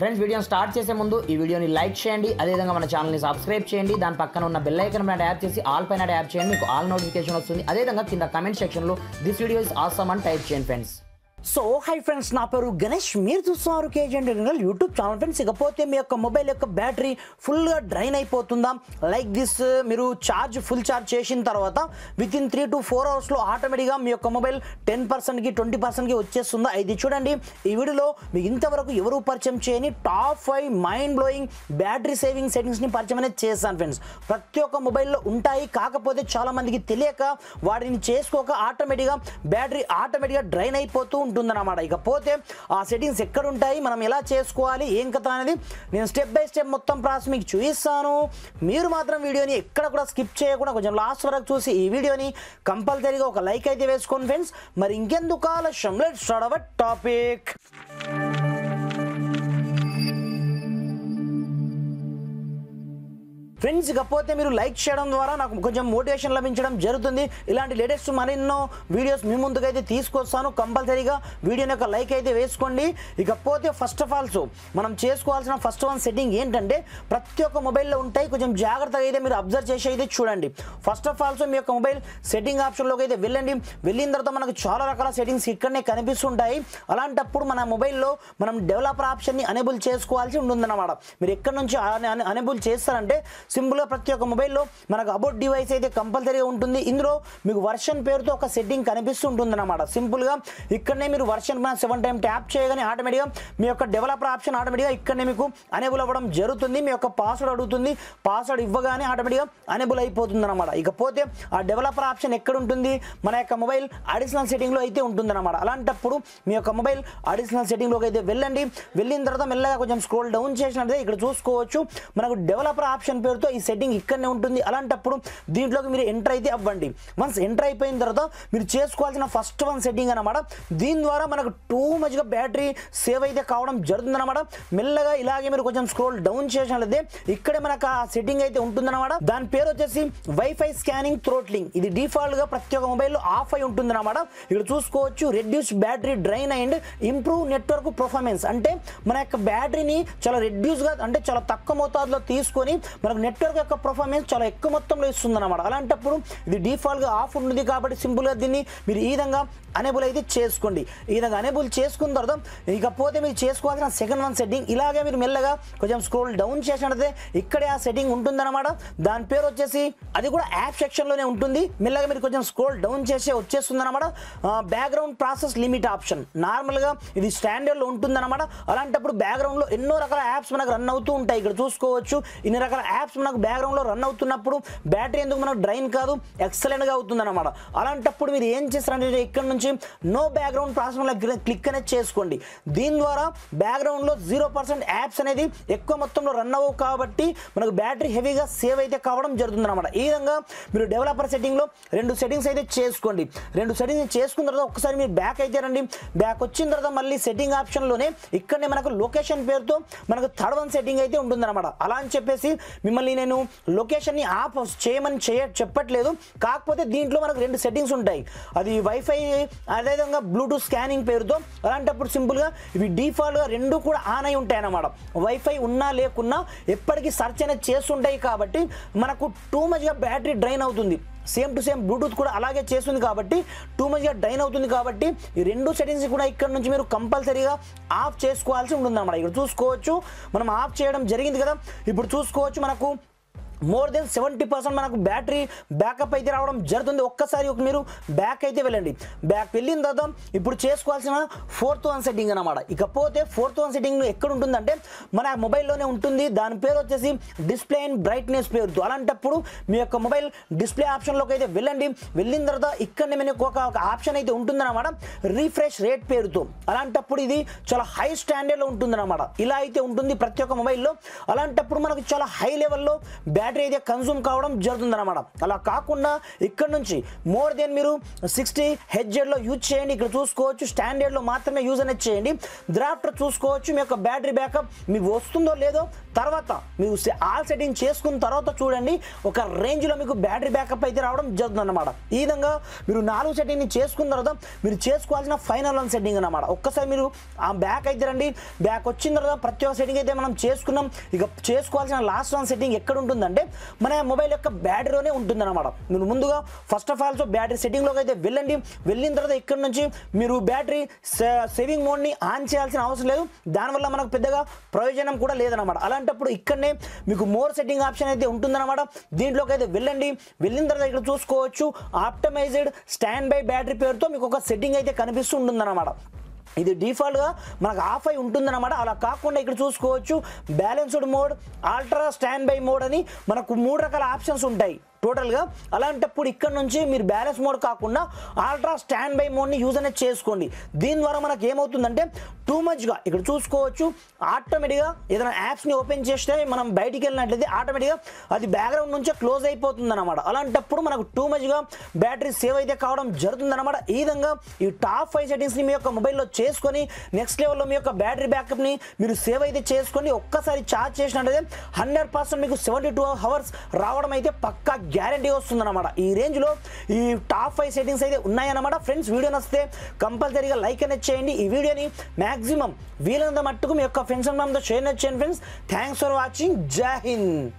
Friends వీడియోని start చేసే ముందు ఈ వీడియోని లైక్ చేయండి, అదేవిధంగా మన ఛానల్ని సబ్స్క్రైబ్ చేయండి. దాని పక్కన ఉన్న బెల్ ఐకాన్ పైన ట్యాప్ చేసి ఆల్ పైన ట్యాప్ చేయండి, మీకు ఆల్ నోటిఫికేషన్ వస్తుంది. అదేవిధంగా కింద కమెంట్ సెక్షన్లో దిస్ వీడియో ఇస్ ఆసమ్ అని టైప్ చేయండి ఫ్రెండ్స్. సో హై ఫ్రెండ్స్, నా పేరు గణేష్, మీరు చూస్తున్నారు కేజెంట్ యూట్యూబ్ ఛానల్. ఫ్రెండ్స్, ఇకపోతే మీ యొక్క మొబైల్ యొక్క బ్యాటరీ ఫుల్గా డ్రైన్ అయిపోతుందా? లైక్ దిస్, మీరు ఫుల్ ఛార్జ్ చేసిన తర్వాత విత్ ఇన్ 3 to 4 అవర్స్లో ఆటోమేటిక్గా మీ యొక్క మొబైల్ 10%కి 20%కి వచ్చేస్తుందా? ఇది చూడండి, ఈ వీడియోలో మీకు ఇంతవరకు ఎవరు పరిచయం చేయని top 5 mind blowing battery saving సెట్టింగ్స్ని పరిచయం అనేది చేస్తాను ఫ్రెండ్స్. ప్రతి ఒక్క మొబైల్లో ఉంటాయి, కాకపోతే చాలామందికి తెలియక వాటిని చేసుకోక ఆటోమేటిక్గా డ్రైన్ అయిపోతూ ఉంటుందన్నమాట. ఇకపోతే ఆ సెట్టింగ్స్ ఎక్కడ ఉంటాయి, మనం ఎలా చేసుకోవాలి, ఏం కథ అనేది నేను స్టెప్ బై స్టెప్ మొత్తం ప్రాసెస్ మీకు చూపిస్తాను. మీరు మాత్రం వీడియోని ఎక్కడ కూడా స్కిప్ చేయకుండా కొంచెం లాస్ట్ వరకు చూసి ఈ వీడియోని కంపల్సరీగా ఒక లైక్ అయితే వేసుకోండి ఫ్రెండ్స్. మరి ఇంకెందుకు ఆలస్యం, let's start our topic. Friends, ఇకపోతే మీరు లైక్ చేయడం ద్వారా నాకు కొంచెం మోటివేషన్ లభించడం జరుగుతుంది. ఇలాంటి లేటెస్ట్ మరెన్నో వీడియోస్ మీ ముందుకైతే తీసుకొస్తాను. కంపల్సరీగా వీడియోని ఒక లైక్ అయితే వేసుకోండి. ఇకపోతే ఫస్ట్ ఆఫ్ ఆల్ మనం చేసుకోవాల్సిన ఫస్ట్ వన్ సెట్టింగ్ ఏంటంటే, ప్రతి ఒక్క మొబైల్లో ఉంటాయి, కొంచెం జాగ్రత్తగా అయితే మీరు అబ్జర్వ్ చేసి అయితే చూడండి. ఫస్ట్ ఆఫ్ ఆల్ మీ యొక్క మొబైల్ సెట్టింగ్ ఆప్షన్లోకి అయితే వెళ్ళండి. వెళ్ళిన తర్వాత మనకు చాలా రకాల సెట్టింగ్స్ ఇక్కడనే కనిపిస్తుంటాయి. అలాంటప్పుడు మన మొబైల్లో మనం డెవలపర్ ఆప్షన్ని అనేబుల్ చేసుకోవాల్సి ఉంటుందన్నమాట. మీరు ఎక్కడి నుంచి అనేబుల్ చేస్తారంటే, సింపుల్గా ప్రతి ఒక్క మొబైల్లో మనకు అబౌట్ డివైస్ అయితే కంపల్సరీగా ఉంటుంది. ఇందులో మీకు వర్షన్ పేరుతో ఒక సెట్టింగ్ కనిపిస్తుంటుంది అన్నమాట. సింపుల్గా ఇక్కడనే మీరు వర్షన్ 7 టైం ట్యాప్ చేయగానే ఆటోమేటిక్గా మీ యొక్క డెవలపర్ ఆప్షన్ ఆటోమేటిక్గా ఇక్కడనే మీకు అనేబుల్ అవ్వడం జరుగుతుంది. మీ యొక్క పాస్వర్డ్ అడుగుతుంది, పాస్వర్డ్ ఇవ్వగానే ఆటోమేటిక్గా అనేబుల్ అయిపోతుంది అనమాట. ఇకపోతే ఆ డెవలపర్ ఆప్షన్ ఎక్కడ ఉంటుంది, మన యొక్క మొబైల్ అడిషనల్ సెట్టింగ్లో అయితే ఉంటుంది అనమాట. అలాంటప్పుడు మీ యొక్క మొబైల్ అడిషనల్ సెట్టింగ్లోకి అయితే వెళ్ళండి. వెళ్ళిన తర్వాత మెల్లగా కొంచెం స్క్రోల్ డౌన్ చేసినట్లయితే ఇక్కడ చూసుకోవచ్చు, మనకు డెవలపర్ ఆప్షన్ పేరుతో ఈ సెట్టింగ్ ఇక్కడనే ఉంటుంది. అలాంటప్పుడు దీంట్లోకి మీరు ఎంటర్ అయితే అవ్వండి. వన్స్ ఎంటర్ అయిపోయిన తర్వాత మీరు చేసుకోవాల్సిన ఫస్ట్ వన్ సెట్టింగ్ అనమాట. దీని ద్వారా మనకు టూ మచ్గా బ్యాటరీ సేవ్ అయితే కావడం జరుగుతుందన్నమాట. మెల్లగా ఇలాగే మీరు కొంచెం స్క్రోల్ డౌన్ చేసినట్లయితే ఇక్కడే మనకు ఆ సెట్టింగ్ అయితే ఉంటుందన్నమాట. దాని పేరు వచ్చేసి వైఫై స్కానింగ్ థ్రోట్లింగ్. ఇది డిఫాల్ట్ గా ప్రతి ఒక్క మొబైల్లో ఆఫ్ అయి ఉంటుందన్నమాట. ఇక్కడ చూసుకోవచ్చు, reduce battery drain and improve network performance. అంటే మన యొక్క బ్యాటరీని చాలా రెడ్యూస్ గా, అంటే చాలా తక్కువ మోతాదులో తీసుకొని మనకు నెట్వర్క్ యొక్క పర్ఫార్మెన్స్ చాలా ఎక్కువ మొత్తంలో ఇస్తుంది అనమాట. అలాంటప్పుడు ఇది డిఫాల్ట్ గా ఆఫ్ ఉంటుంది కాబట్టి సింపుల్ గా దీన్ని మీరు ఈ విధంగా అనేబుల్ అయితే చేసుకోండి. ఈ విధంగా అనేబుల్ చేసుకున్న తర్వాత ఇకపోతే మీరు చేసుకోవాల్సిన సెకండ్ వన్ సెట్టింగ్, ఇలాగే మీరు మెల్లగా కొంచెం స్క్రోల్ డౌన్ చేసినట్లయితే ఇక్కడే ఆ సెట్టింగ్ ఉంటుందన్నమాట. దాని పేరు వచ్చేసి, అది కూడా యాప్ సెక్షన్లోనే ఉంటుంది. మెల్లగా మీరు కొంచెం స్క్రోల్ డౌన్ చేసి వచ్చేస్తుంది అనమాట. Background process limit option. నార్మల్గా ఇది స్టాండర్డ్లో ఉంటుందన్నమాట. అలాంటప్పుడు బ్యాక్గ్రౌండ్లో ఎన్నో రకాల యాప్స్ మనకు రన్ అవుతూ ఉంటాయి. ఇక్కడ చూసుకోవచ్చు, ఇన్ని రకాల యాప్స్ మనకు బ్యాక్గ్రౌండ్లో రన్ అవుతున్నప్పుడు బ్యాటరీ ఎందుకు మనకు డ్రైన్ కాదు, ఎక్సలెంట్గా అవుతుంది అనమాట. అలాంటప్పుడు మీరు ఏం చేస్తారంటే, ఇక్కడ నుంచి నో బ్యాక్గ్రౌండ్ ప్రాసెస్ క్లిక్ అనేది చేసుకోండి. దీని ద్వారా బ్యాక్గ్రౌండ్లో 0% యాప్స్ అనేది ఎక్కువ మొత్తంలో రన్ అవ్వవు కాబట్టి మనకు బ్యాటరీ హెవీగా సేవ్ అయితే కావడం జరుగుతుంది అనమాట. ఈ విధంగా మీరు డెవలపర్ సెట్టింగ్లో 2 సెట్టింగ్స్ అయితే చేసుకోండి. 2 సెట్టింగ్స్ చేసుకున్న తర్వాత ఒకసారి మీరు బ్యాక్ అయితే రండి. బ్యాక్ వచ్చిన తర్వాత మళ్ళీ సెట్టింగ్ ఆప్షన్లోనే ఇక్కడనే మనకు లొకేషన్ పేరుతో మనకు థర్డ్ వన్ సెట్టింగ్ అయితే ఉంటుందన్నమాట. అలా అని చెప్పేసి మిమ్మల్ని నేను లొకేషన్ని ఆఫ్ చేయమని చెప్పట్లేదు, కాకపోతే దీంట్లో మనకు 2 సెట్టింగ్స్ ఉంటాయి. అది వైఫై, అదేవిధంగా బ్లూటూత్ స్కానింగ్ పేరుతో. అలాంటప్పుడు సింపుల్గా ఇవి డిఫాల్ట్గా 2 కూడా ఆన్ అయి ఉంటాయి అన్నమాట. వైఫై ఉన్నా లేకున్నా ఎప్పటికీ సెర్చ్ అనేది చేస్తుంటాయి కాబట్టి మనకు టూ మచ్గా బ్యాటరీ డ్రైన్ అవుతుంది. సేమ్ టు సేమ్ బ్లూటూత్ కూడా అలాగే చేస్తుంది కాబట్టి టూ మచ్గా డ్రైన్ అవుతుంది. కాబట్టి ఈ 2 సెట్టింగ్స్ కూడా ఇక్కడ నుంచి మీరు కంపల్సరీగా ఆఫ్ చేసుకోవాల్సి ఉంటుందన్నమాట. ఇక్కడ చూసుకోవచ్చు, మనం ఆఫ్ చేయడం జరిగింది కదా. ఇప్పుడు చూసుకోవచ్చు, మనకు మోర్ దెన్ 70% మనకు బ్యాటరీ బ్యాకప్ అయితే రావడం జరుగుతుంది. ఒక్కసారి మీరు బ్యాక్ అయితే వెళ్ళండి. బ్యాక్ వెళ్ళిన తర్వాత ఇప్పుడు చేసుకోవాల్సిన ఫోర్త్ వన్ సెట్టింగ్ అనమాట. ఇకపోతే ఫోర్త్ వన్ సెట్టింగ్ ఎక్కడ ఉంటుందంటే, మన మొబైల్లోనే ఉంటుంది. దాని పేరు వచ్చేసి డిస్ప్లే అండ్ బ్రైట్నెస్ పేరుతో. అలాంటప్పుడు మీ యొక్క మొబైల్ డిస్ప్లే ఆప్షన్లోకి అయితే వెళ్ళండి. వెళ్ళిన తర్వాత ఇక్కడనే మనకు ఒక ఆప్షన్ అయితే ఉంటుందన్నమాట, రీఫ్రెష్ రేట్ పేరుతో. అలాంటప్పుడు ఇది చాలా హై స్టాండర్డ్లో ఉంటుందన్నమాట. ఇలా అయితే ఉంటుంది ప్రతి ఒక్క మొబైల్లో. అలాంటప్పుడు మనకు చాలా హై లెవెల్లో బ్యాటరీ బ్యాటరీ అయితే కన్సూమ్ కావడం జరుగుతుందన్నమాట. అలా కాకుండా ఇక్కడ నుంచి మోర్ దెన్ మీరు 60 హెచ్జెడ్లో యూజ్ చేయండి. ఇక్కడ చూసుకోవచ్చు స్టాండర్డ్లో మాత్రమే యూజ్ అనేది చేయండి. డ్రాఫ్టర్ చూసుకోవచ్చు మీ యొక్క బ్యాటరీ బ్యాకప్ మీకు వస్తుందో లేదో తర్వాత మీరు ఆల్ సెట్టింగ్ చేసుకున్న తర్వాత చూడండి ఒక రేంజ్లో మీకు బ్యాటరీ బ్యాకప్ అయితే రావడం జరుగుతుంది అన్నమాట. ఈ విధంగా మీరు 4 సెట్టింగ్ని చేసుకున్న తర్వాత మీరు చేసుకోవాల్సిన ఫైనల్ 1 సెట్టింగ్ అన్నమాట. ఒక్కసారి మీరు ఆ బ్యాక్ అయితే రండి. బ్యాక్ వచ్చిన తర్వాత ప్రతి ఒక్క సెట్టింగ్ అయితే మనం చేసుకున్నాం. ఇక చేసుకోవాల్సిన లాస్ట్ 1 సెట్టింగ్ ఎక్కడ ఉంటుందంటే మన మొబైల్ యొక్క బ్యాటరీలోనే ఉంటుందన్నమాట. మీరు ముందుగా ఫస్ట్ ఆఫ్ ఆల్ బ్యాటరీ సెట్టింగ్లోకి అయితే వెళ్ళండి. వెళ్ళిన తర్వాత ఇక్కడ నుంచి మీరు బ్యాటరీ సేవింగ్ మోడ్ని ఆన్ చేయాల్సిన అవసరం లేదు. దానివల్ల మనకు పెద్దగా ప్రయోజనం కూడా లేదన్నమాట. అలాంటప్పుడు ఇక్కడనే మీకు మోర్ సెట్టింగ్ ఆప్షన్ అయితే ఉంటుందన్నమాట. దీంట్లోకి అయితే వెళ్ళండి. వెళ్ళిన తర్వాత ఇక్కడ చూసుకోవచ్చు ఆప్టమైజ్డ్ స్టాండ్ బై బ్యాటరీ పేరుతో మీకు ఒక సెట్టింగ్ అయితే కనిపిస్తూ ఉంటుందన్నమాట. ఇది డిఫాల్ట్గా మనకు ఆఫ్ అయి ఉంటుందన్నమాట. అలా కాకుండా ఇక్కడ చూసుకోవచ్చు balanced mode, ultra stand by mod అని మనకు 3 రకాల ఆప్షన్స్ ఉంటాయి టోటల్గా. అలాంటప్పుడు ఇక్కడ నుంచి మీరు బ్యాలెన్స్ మోడ్ కాకుండా అల్ట్రా స్టాండ్ బై మోడ్ని యూజ్ అనేది చేసుకోండి. దీని ద్వారా మనకు ఏమవుతుందంటే టూ మచ్గా ఇక్కడ చూసుకోవచ్చు ఆటోమేటిక్గా ఏదైనా యాప్స్ని ఓపెన్ చేస్తే మనం బయటికి వెళ్ళినట్లయితే ఆటోమేటిక్గా అది బ్యాక్గ్రౌండ్ నుంచే క్లోజ్ అయిపోతుంది అనమాట. అలాంటప్పుడు మనకు టూ మచ్గా బ్యాటరీ సేవ్ అయితే కావడం జరుగుతుందన్నమాట. ఈ విధంగా ఈ టాప్ 5 సెట్టింగ్స్ని మీ యొక్క మొబైల్లో చేసుకొని నెక్స్ట్ లెవెల్లో మీ యొక్క బ్యాటరీ బ్యాకప్ని మీరు సేవ్ అయితే చేసుకొని ఒక్కసారి ఛార్జ్ చేసినట్లయితే 100% మీకు 72 అవర్స్ రావడం అయితే పక్కా గ్యారంటీ వస్తుందన్నమాట. ఈ రేంజ్లో ఈ టాప్ 5 సెట్టింగ్స్ అయితే ఉన్నాయన్నమాట. ఫ్రెండ్స్ వీడియో నచ్చితే కంపల్సరీగా లైక్ అనేది చేయండి. ఈ వీడియోని మ్యాక్సిమం వీలైనంత మట్టుకు మీ యొక్క ఫ్రెండ్స్ అండ్ ఫ్యామిలీతో షేర్ చేయండి ఫ్రెండ్స్. Thanks for watching. జై హింద్.